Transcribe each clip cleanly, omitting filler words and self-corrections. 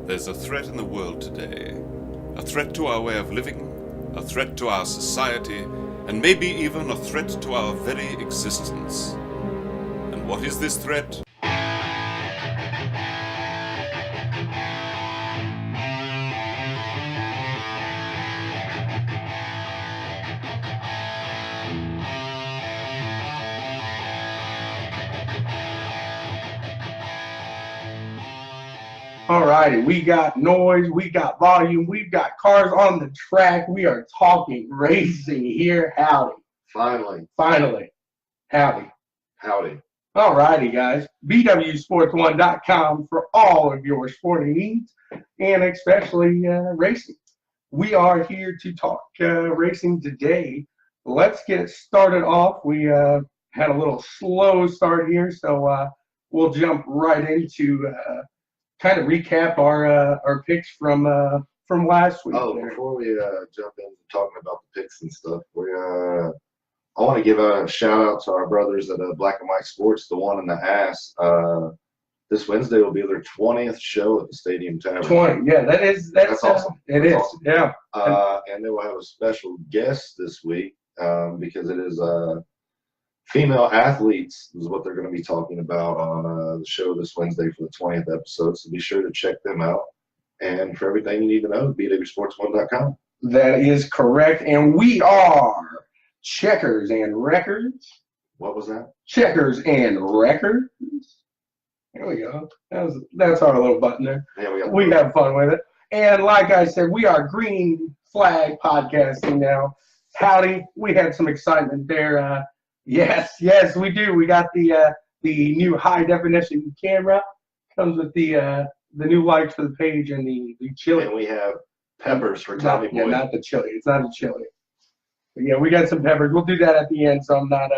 There's a threat in the world today. A threat to our way of living, a threat to our society, and maybe even a threat to our very existence. And what is this threat? All righty, we got noise, we got volume, we've got cars on the track. We are talking racing here. Howdy. Finally. Howdy. Howdy. All righty, guys. BWSports1.com for all of your sporting needs and especially racing. We are here to talk racing today. Let's get it started off. We had a little slow start here, so we'll jump right into kind of recap our picks from last week. Oh, before we jump into talking about the picks and stuff, I want to give a shout out to our brothers at Black and White Sports, the one in the ass. This Wednesday will be their 20th show at the Stadium Tavern. 20, yeah, that's awesome. That's awesome. Yeah. And they will have a special guest this week because it is female athletes is what they're going to be talking about on the show this Wednesday for the 20th episode. So be sure to check them out. And for everything you need to know, BWSports1.com. That is correct. And we are Checkers and Records. What was that? Checkers and Records. There we go. That's our little button there. Yeah, we have fun with it. And like I said, we are Green Flag Podcasting now. Howdy. We had some excitement there. Yes, we do. We got the new high definition camera. Comes with the new lights for the page and the chili. And we have peppers for Tommy Boy. Yeah, not the chili. It's not a chili. But yeah, we got some peppers. We'll do that at the end, so I'm not.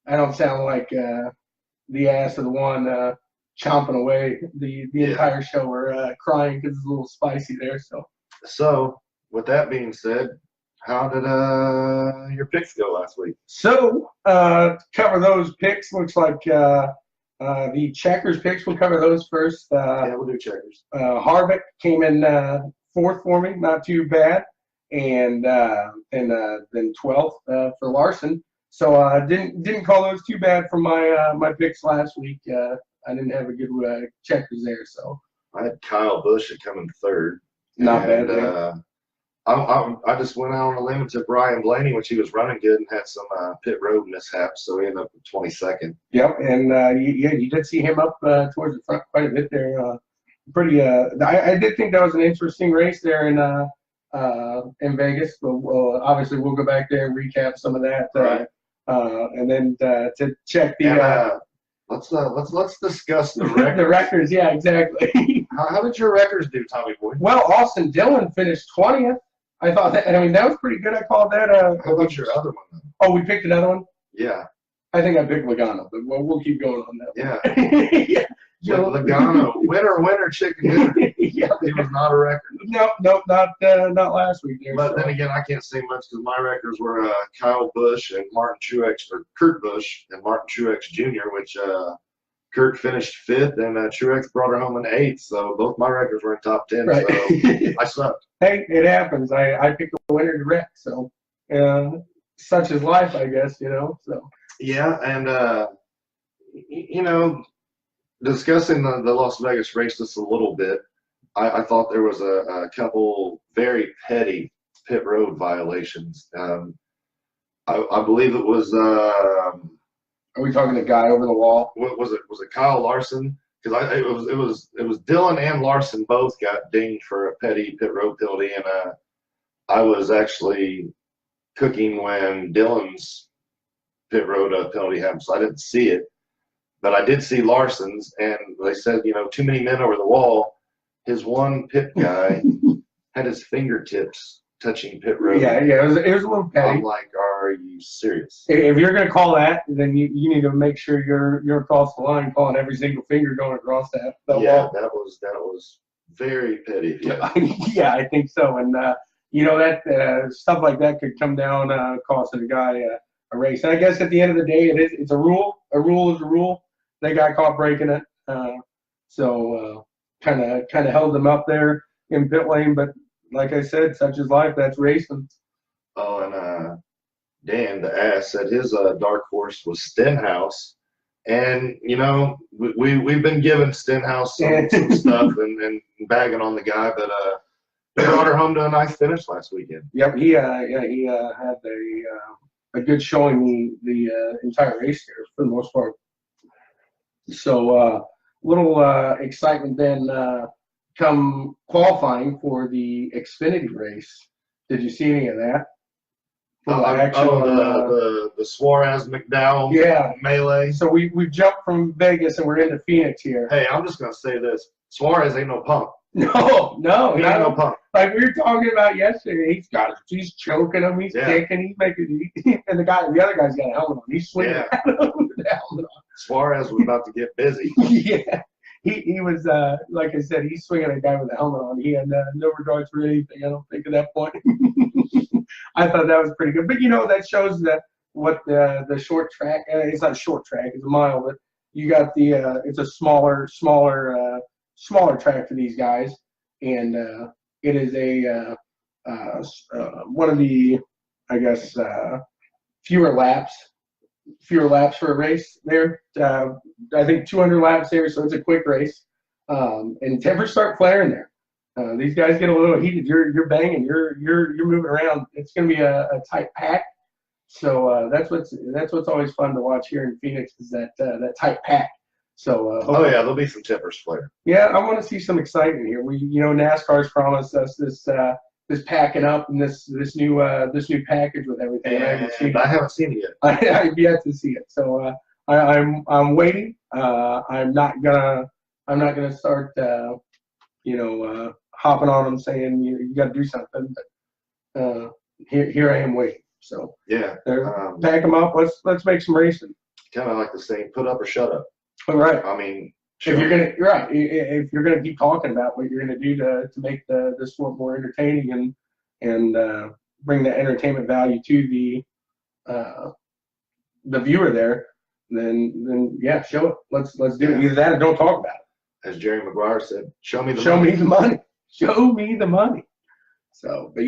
I don't sound like the ass of the one chomping away the entire show or crying because it's a little spicy there. So with that being said, how did your picks go last week? So, cover those picks. Looks like the Checkers picks. We'll cover those first. Yeah, we'll do Checkers. Harvick came in fourth for me, not too bad, and then 12th for Larson. So didn't call those too bad for my picks last week. I didn't have a good Checkers there. So I had Kyle Busch at coming third. Not bad. I just went out on a limb and took Ryan Blaney, which he was running good and had some pit road mishaps, so he ended up with 22nd. Yep, and you did see him up towards the front quite a bit there. I did think that was an interesting race there in Vegas. But obviously we'll go back there and recap some of that, right. And then to check the. Let's discuss the records. The records, yeah, exactly. How did your records do, Tommy Boy? Well, Austin Dillon finished 20th. I thought that. I mean, that was pretty good. I called that. How about your other one, though? Oh, we picked another one. Yeah. I think I picked Logano, but we'll keep going on that. Yeah. Yeah. Logano, winner, chicken dinner. Yeah. It was not a record. Nope, not last week. There, but then again, I can't say much because my records were Kyle Busch and Martin Truex, or Kurt Busch and Martin Truex Jr., which Kurt finished 5th and Truex brought her home in 8th. So both my records were in top 10. Right. So I sucked. Hey, it happens. I picked a winner to wreck. So such is life, I guess. So. Yeah, and discussing the Las Vegas race just a little bit, I thought there was a couple very petty pit road violations. I believe it was. Are we talking the guy over the wall? What was it? Was it Kyle Larson? Because it was Dillon and Larson both got dinged for a petty pit road penalty, and I was actually cooking when Dillon's pit road penalty happened, so I didn't see it. But I did see Larson's, and they said, too many men over the wall. His one pit guy had his fingertips touching pit road. Yeah, it was a little petty. I'm like, are you serious? If you're going to call that, then you need to make sure you're across the line, calling every single finger going across that wall. That was very petty. Yeah, I think so. And that stuff like that could come down costing a guy a race. And I guess at the end of the day, it's a rule. A rule is a rule. They got caught breaking it. So kind of held them up there in pit lane. But like I said, such is life. That's racing. Oh, and Dan, the ass, said his dark horse was Stenhouse. And, you know, we've been giving Stenhouse some stuff and bagging on the guy, but they brought her home to a nice finish last weekend. Yep, he had a good showing the entire race there for the most part. So little excitement then come qualifying for the Xfinity race. Did you see any of that? The Suarez McDowell melee. So we jumped from Vegas and we're into Phoenix here. Hey, I'm just gonna say this: Suarez ain't no punk. No, he ain't no punk. Like we were talking about yesterday, he's choking him, he's kicking, he's making, and the other guy's got a helmet on. He's swinging around with the helmet on. Suarez was about to get busy. Yeah, he was like I said, he's swinging a guy with a helmet on. He had no regards for anything. I don't think at that point. I thought that was pretty good, but you know that shows that what the short track. It's not a short track; it's a mile, but you got the it's a smaller track for these guys, and it is one of the, I guess, fewer laps for a race there. I think 200 laps there, so it's a quick race. And tempers start flaring there. These guys get a little heated. You're banging. You're moving around. It's going to be a tight pack. So that's what's always fun to watch here in Phoenix is that tight pack. So there'll be some tempers flaring. Yeah, I want to see some excitement here. NASCAR's promised us this packing up and this new package with everything. And I haven't seen it yet. I have yet to see it. So I'm waiting. I'm not gonna start hopping on them saying you got to do something. But here I am waiting. So pack them up. Let's make some racing. Kind of like the saying, put up or shut up. All right. I mean, if you're gonna keep talking about what you're gonna do to make the sport more entertaining and bring the entertainment value to the viewer there, then show it. Let's do it. Either that or don't talk about it. As Jerry Maguire said, show me the money. Show me the money. So, but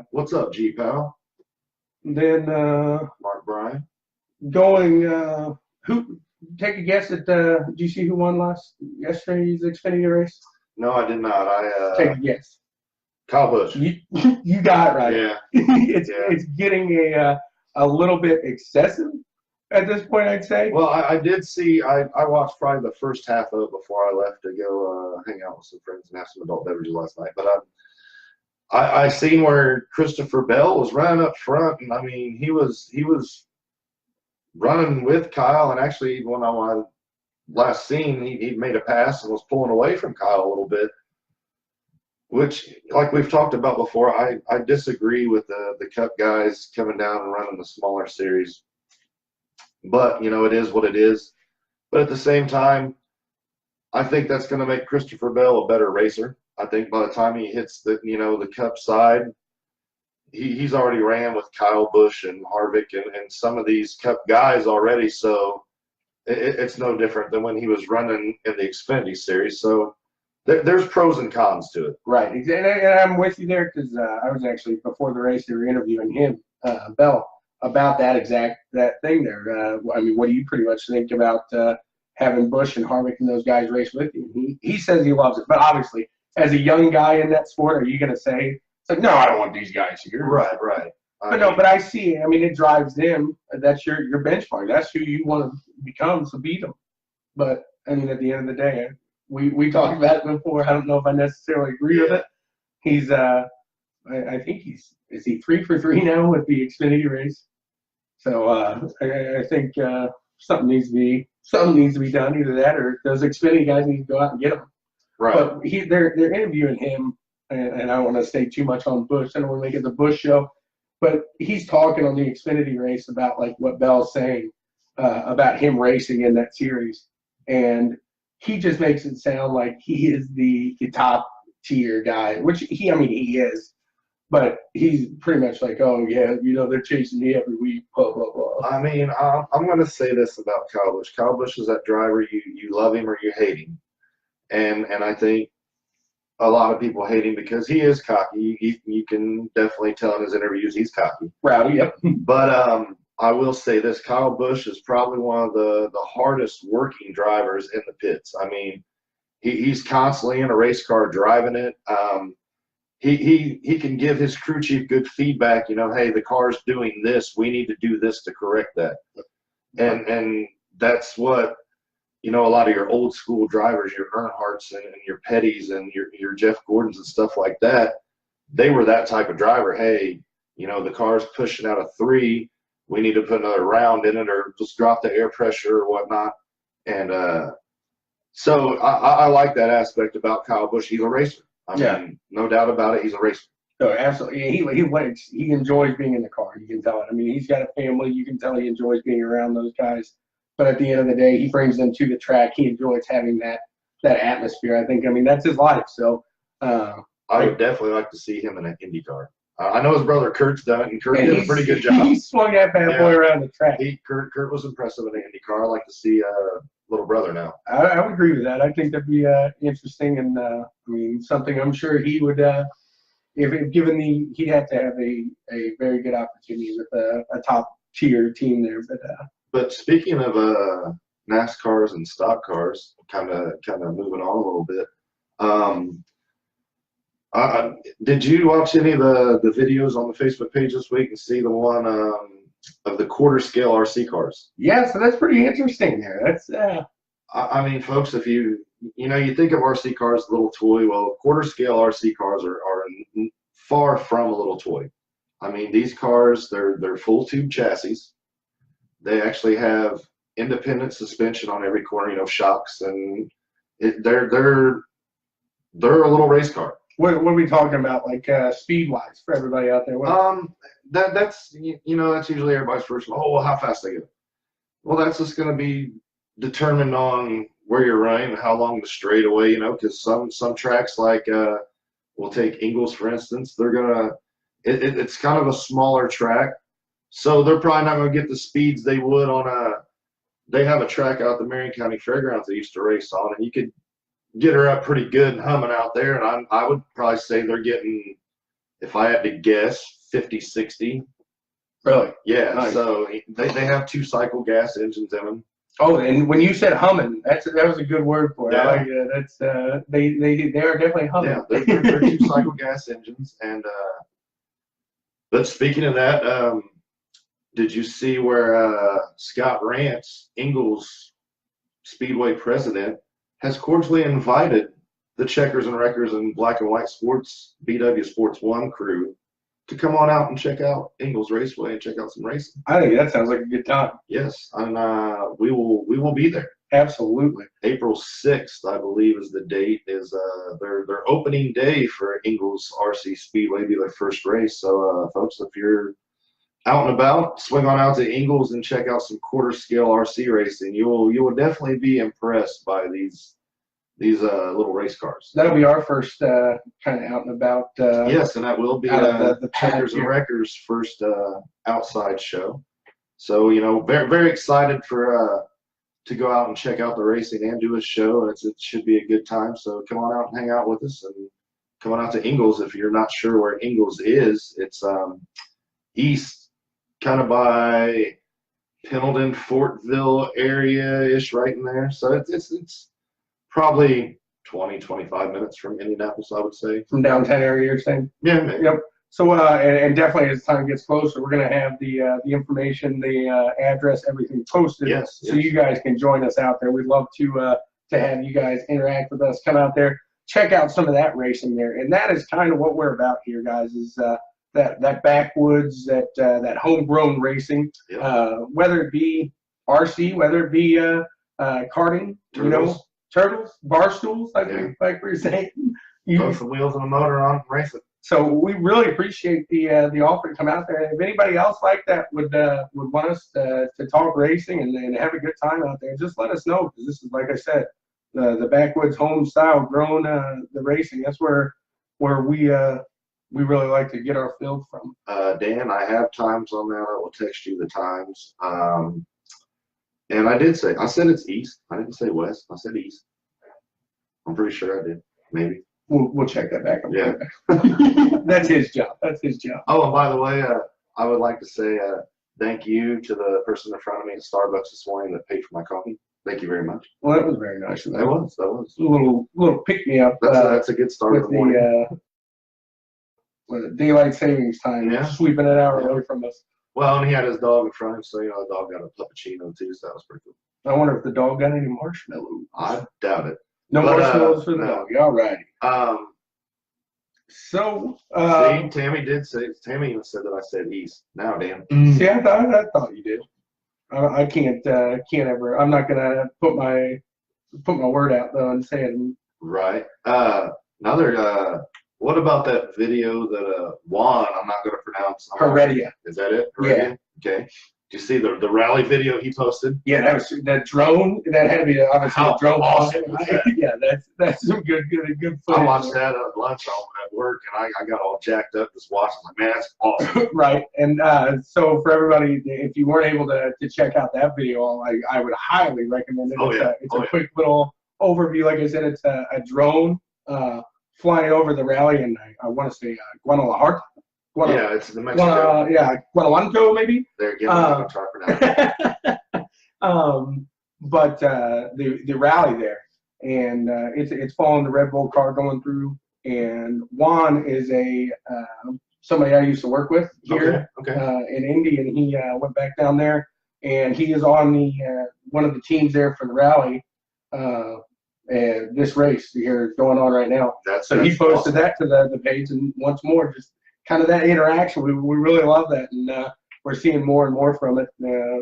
what's up, G pal? Then Mark Bryan going who. Take a guess at did you see who won yesterday's Xfinity race? No, I did not. Take a guess. Kyle Busch. You got it right. Yeah. It's getting a little bit excessive at this point, I'd say. Well, I did see. I watched probably the first half of it before I left to go hang out with some friends and have some adult beverages last night. But I seen where Christopher Bell was running up front, and I mean he was running with Kyle, and actually when I last seen, he made a pass and was pulling away from Kyle a little bit, which, like we've talked about before, I disagree with the Cup guys coming down and running the smaller series. But, it is what it is. But at the same time, I think that's going to make Christopher Bell a better racer. I think by the time he hits the Cup side, he's already ran with Kyle Busch and Harvick and some of these Cup guys already, so it's no different than when he was running in the Xfinity Series. So there's pros and cons to it. Right, and I'm with you there because I was actually, before the race, they were interviewing him, Bell, about that thing there. I mean, what do you pretty much think about having Busch and Harvick and those guys race with you? He says he loves it, but obviously, as a young guy in that sport, are you going to say, it's like, no, I don't want these guys here. Right. But I see it. I mean, it drives them. That's your benchmark. That's who you want to become, so beat them. But, I mean, at the end of the day, we talked about it before. I don't know if I necessarily agree with it. He's, I think is he 3 for 3 now with the Xfinity race? So I think something needs to be done. Either that or those Xfinity guys need to go out and get them. Right. But they're interviewing him. And I don't want to stay too much on Busch. I don't want to make it the Busch show. But he's talking on the Xfinity race about like what Bell's saying about him racing in that series. And he just makes it sound like he is the top tier guy, which he is. But he's pretty much like, oh, yeah, they're chasing me every week, blah, blah, blah. I mean, I'm going to say this about Kyle Busch. Kyle Busch is that driver, you love him or you hate him. and I think a lot of people hate him because he is cocky. You can definitely tell in his interviews he's cocky. Rowdy, yep. But I will say this: Kyle Busch is probably one of the hardest working drivers in the pits. I mean, he's constantly in a race car driving it. He can give his crew chief good feedback. You know, hey, the car's doing this. We need to do this to correct that. And that's what, you know, a lot of your old school drivers, your Earnhardts and your Pettys and your Jeff Gordons and stuff like that, they were that type of driver. Hey, you know, the car's pushing out a 3. We need to put another round in it or just drop the air pressure or whatnot. And so I like that aspect about Kyle Busch. He's a racer. I mean, no doubt about it. He's a racer. So absolutely, he enjoys being in the car. You can tell it. I mean, he's got a family. You can tell he enjoys being around those guys. But at the end of the day, he brings them to the track. He enjoys having that atmosphere. I think. I mean, that's his life. So I would definitely like to see him in an Indy car. I know his brother Kurt's done it, and Kurt did a pretty good job. He swung that bad boy around the track. Kurt was impressive in an Indy car. I'd like to see little brother now. I would agree with that. I think that'd be interesting, and I mean, something I'm sure he would, if given he'd have to have a very good opportunity with a top tier team there. But speaking of NASCARs and stock cars, kind of moving on a little bit. Did you watch any of the videos on the Facebook page this week and see the one of the quarter scale RC cars? Yeah, so that's pretty interesting there. That's I mean, folks, if you think of RC cars as a little toy, well, quarter scale RC cars are far from a little toy. I mean, these cars, they're full tube chassis. They actually have independent suspension on every corner, you know, shocks, and they're a little race car. What are we talking about, like speed-wise, for everybody out there? That's that's usually everybody's first. Oh, well, how fast they get. Well, that's just going to be determined on where you're running and how long the straightaway. You know, because some tracks like we'll take Ingles for instance. They're gonna it's kind of a smaller track, so they're probably not going to get the speeds they would on They have a track out at the Marion County Fairgrounds they used to race on, and you could get her up pretty good and humming out there, and I would probably say they're getting, if I had to guess, 50, 60. Really? Yeah. Nice. So they have 2-cycle gas engines in them. Oh, and when you said humming, that was a good word for it. Yeah. I like it. That's they are definitely humming. Yeah, they're 2-cycle gas engines, and but speaking of that, did you see where Scott Rance, Ingles Speedway president, has cordially invited the Checkers and Wreckers and Black and White Sports, BW Sports 1 crew to come on out and check out Ingles Raceway and check out some racing? I think that sounds like a good time. Yes, and we will be there. Absolutely. April 6th, I believe, is the date. Is their opening day for Ingles RC Speedway, be their first race. So, folks, if you're out and about, swing on out to Ingles and check out some quarter scale RC racing. You will definitely be impressed by these little race cars. That'll be our first kind of out and about. Yes, and that will be the Checkers and Wreckers' first outside show. So very very excited for to go out and check out the racing and do a show. It should be a good time. So come on out and hang out with us, and come on out to Ingles. If you're not sure where Ingles is, it's east. Kind of by Pendleton, Fortville area-ish, right in there. So it's probably 20-25 minutes from Indianapolis, I would say. From downtown area, you're saying? Yeah, maybe. Yep. So and definitely as time gets closer, we're going to have the information, the address, everything posted. Yes. So you guys can join us out there. We'd love to have you guys interact with us, come out there, check out some of that racing there, and that is kind of what we're about here, guys. Is that backwoods, that homegrown racing, whether it be RC, whether it be karting, turtles, bar stools, like we were saying. Both the wheels and the motor on, race it. So we really appreciate the offer to come out there. And if anybody else like that would want us to talk racing and have a good time out there, just let us know, because this is, like I said, the backwoods home style grown the racing. That's where we really like to get our field from. Dan, I have times on that. I will text you the times. And I said it's east. I didn't say west. I said east. I'm pretty sure I did. Maybe. We'll check that back. Yeah. That's his job. That's his job. Oh, and by the way, I would like to say thank you to the person in front of me at Starbucks this morning that paid for my coffee. Thank you very much. Well, that was very nice of them. That was. A little pick me up. That's a good start with of the morning. With the daylight savings time, Yeah. sweeping an hour away from us. Well, and he had his dog in front of him, so the dog got a puppuccino too, so that was pretty cool. I wonder if the dog got any marshmallows. I doubt it. No But, marshmallows for the no. dog. All righty. So, See, Tammy even said that I said east. Now, damn. see, I thought you did. I can't ever. I'm not gonna put my word out though and say it. Right. What about that video that Juan? I'm not gonna pronounce. Heredia. Is that it? Yeah. Okay. Do you see the rally video he posted? Yeah, that drone. That had to be obviously How a drone. awesome was that? Yeah, that's some good footage. I watched that at lunch at work, and I got all jacked up just watching. Like, man, that's awesome. Right, and so for everybody, if you weren't able to check out that video, I would highly recommend it. It's a quick little overview. Like I said, it's a drone flying over the rally, and I want to say Guadalajara. Yeah, it's the Mexico. Guanajuato maybe. They're giving them a try pronounce. But the rally there, and it's following the Red Bull car going through, and Juan is somebody I used to work with here in Indy, and he went back down there, and he is on the one of the teams there for the rally. And this race here is going on right now. So he posted that to the page, and once more, just kind of that interaction. We really love that, and we're seeing more and more from it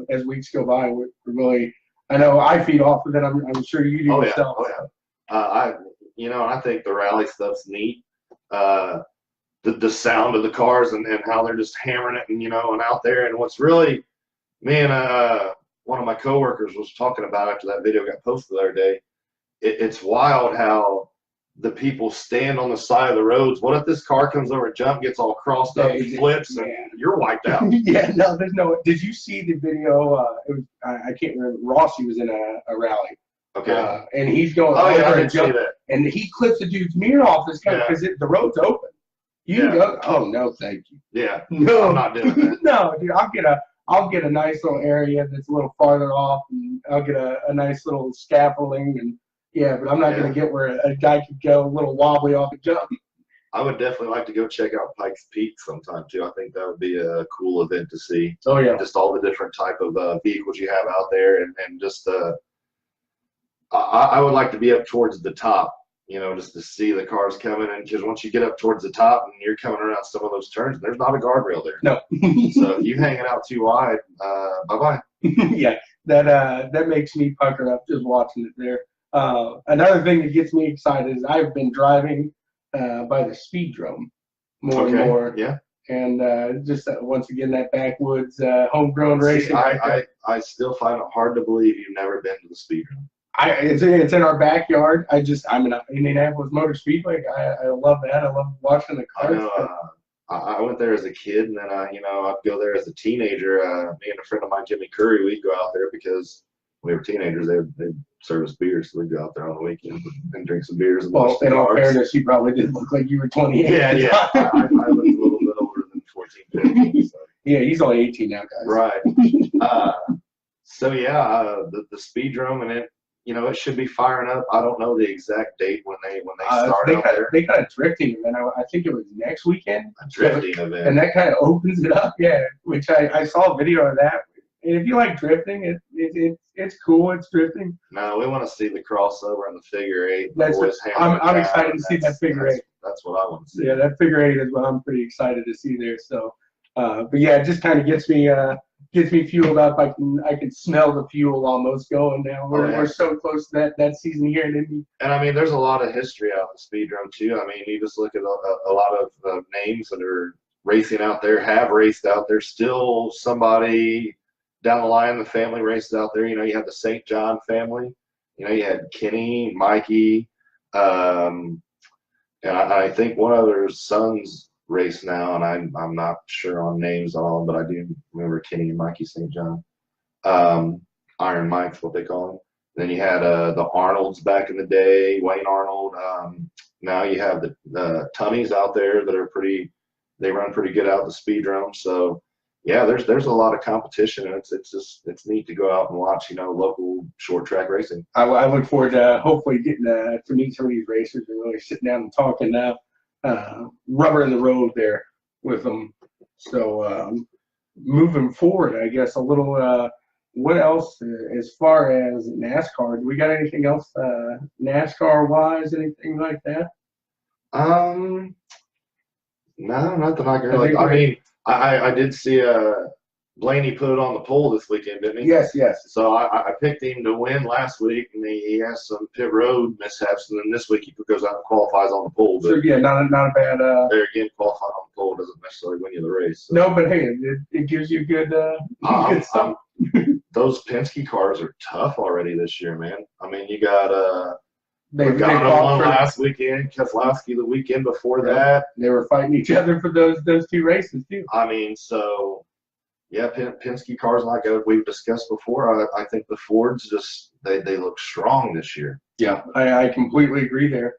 as weeks go by. We're really, I know I feed off of it. I'm sure you do yourself. I think the rally stuff's neat. The sound of the cars and how they're just hammering it, and out there. And what's really, me and one of my coworkers was talking about after that video got posted the other day. It's wild how the people stand on the side of the roads. What if this car comes over, jump, gets all crossed up, flips, and you're wiped out? Yeah, no, there's no. Did you see the video? It was, I can't remember. Rossi was in a rally. Okay. And he's going I over didn't and see jump, that. and he clips the dude's mirror off this car because the road's open. You can go. Oh no, thank you. Yeah. No, I'm not doing that. No, dude, I'll get a nice little area that's a little farther off, and I'll get a nice little scaffolding and. Yeah, but I'm not going to get where a guy could go a little wobbly off a jump. I would definitely like to go check out Pikes Peak sometime too. I think that would be a cool event to see. Oh yeah, just all the different type of vehicles you have out there, and just I would like to be up towards the top, just to see the cars coming in. Because once you get up towards the top and you're coming around some of those turns, there's not a guardrail there. No. So if you hang it out too wide, bye bye. Yeah, that makes me pucker up just watching it there. Another thing that gets me excited is I've been driving by the Speedrome more and more. Yeah. And just once again, that backwoods homegrown racing. I still find it hard to believe you've never been to the Speedrome. It's in our backyard. I'm an Indianapolis Motor Speedway. I love that. I love watching the cars. I know, I went there as a kid, and then I'd go there as a teenager. Me and a friend of mine, Jimmy Curry, we'd go out there because we were teenagers. They'd serve us beers, so we'd go out there on the weekend and drink some beers. And well, in all fairness, you probably did look like you were 28. Yeah. I looked a little bit older than 14, 15. So. Yeah, he's only 18 now, guys. Right. The Speedrome, and it should be firing up. I don't know the exact date when they start out there. They got a drifting event. I think it was next weekend. A drifting event. And that kind of opens it up, which I saw a video of that. And if you like drifting, it's cool. It's drifting. No, we want to see the crossover and the figure eight. I'm excited to see that figure eight. That's what I want to see. Yeah, that figure eight is what I'm pretty excited to see there. So, but yeah, it just kind of gets me fueled up. I can smell the fuel almost going now. We're so close to that season here in Indy. And there's a lot of history out in the Speedrome too. You just look at a lot of names that are racing out there, have raced out there. Still somebody down the line, the family races out there. You have the St. John family. You had Kenny, Mikey, and I think one of their sons race now, and I'm not sure on names at all, but I do remember Kenny and Mikey St. John. Iron Mike's what they call Then you had the Arnolds back in the day, Wayne Arnold. Now you have the Tunnies out there that are they run pretty good out the speedrome. So yeah, there's a lot of competition, and it's neat to go out and watch, local short track racing. I look forward to hopefully getting to meet some of these racers and really sitting down and talking rubber in the road there with them. So moving forward, I guess a little. What else as far as NASCAR? Do we got anything else NASCAR wise? Anything like that? No, nothing I can really. I mean, I did see Blaney put it on the pole this weekend, didn't he? Yes. So I picked him to win last week, and he has some pit road mishaps, and then this week he goes out and qualifies on the pole. But so yeah, not a bad. There again, qualifying on the pole doesn't necessarily win you the race. So. No, but hey, it gives you good stuff. Those Penske cars are tough already this year, man. I mean, you got They won last weekend, Keselowski the weekend before that. They were fighting each other for those two races too. I mean, so yeah, Penske cars, like we've discussed before. I think the Fords they look strong this year. Yeah, I completely agree there.